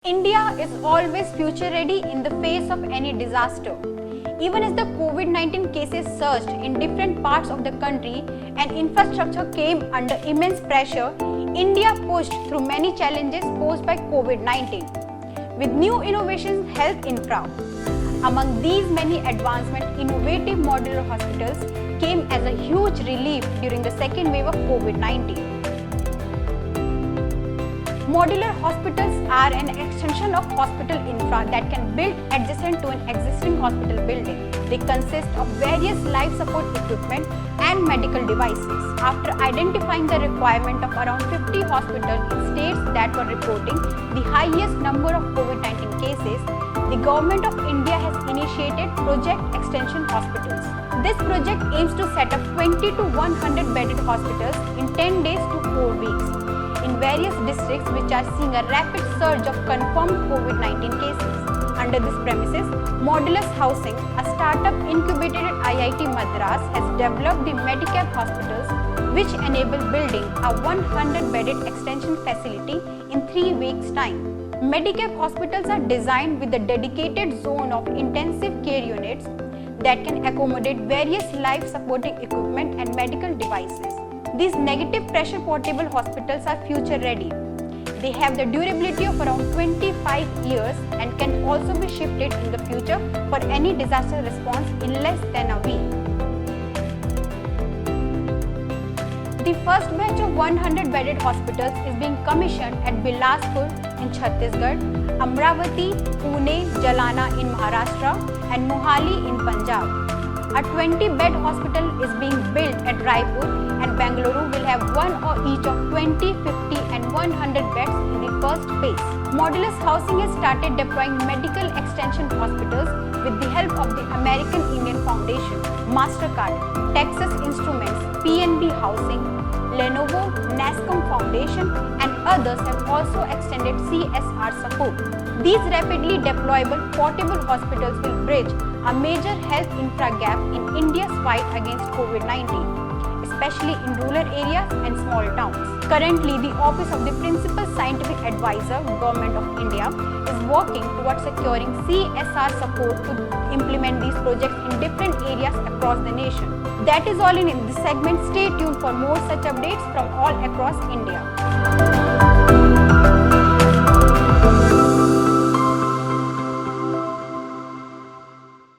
India is always future ready in the face of any disaster. Even as the COVID-19 cases surged in different parts of the country and infrastructure came under immense pressure, India pushed through many challenges posed by COVID-19 with new innovations, health infra. Among these many advancements, innovative modular hospitals came as a huge relief during the second wave of COVID-19. Modular hospitals are an extension of hospital infra that can build adjacent to an existing hospital building. They consist of various life support equipment and medical devices. After identifying the requirement of around 50 hospitals in states that were reporting the highest number of COVID-19 cases, the Government of India has initiated Project Extension Hospitals. This project aims to set up 20 to 100 bedded hospitals in 10 days to 4 weeks in various districts which are seeing a rapid surge of confirmed COVID-19 cases. Under this premises, Modulus Housing, a startup incubated at IIT Madras, has developed the Medicap hospitals which enable building a 100-bedded extension facility in 3 weeks' time. Medicap hospitals are designed with a dedicated zone of intensive care units that can accommodate various life-supporting equipment and medical devices. These negative pressure portable hospitals are future ready. They have the durability of around 25 years and can also be shifted in the future for any disaster response in less than a week. The first batch of 100 bedded hospitals is being commissioned at Bilaspur in Chhattisgarh, Amravati, Pune, Jalana in Maharashtra and Mohali in Punjab. A 20-bed hospital is being built at Raipur and Bengaluru will have one or each of 20, 50 and 100 beds in the first phase. Modulus Housing has started deploying medical extension hospitals with the help of the American Indian Foundation, MasterCard, Texas Instruments, PNB Housing, Lenovo, NASCOM Foundation and others have also extended CSR support. These rapidly deployable portable hospitals will bridge a major health infra gap in India's fight against COVID-19, especially in rural areas and small towns. Currently, the Office of the Principal Scientific Advisor, Government of India, is working towards securing CSR support to implement these projects in different areas across the nation. That is all in this segment. Stay tuned for more such updates from all across India.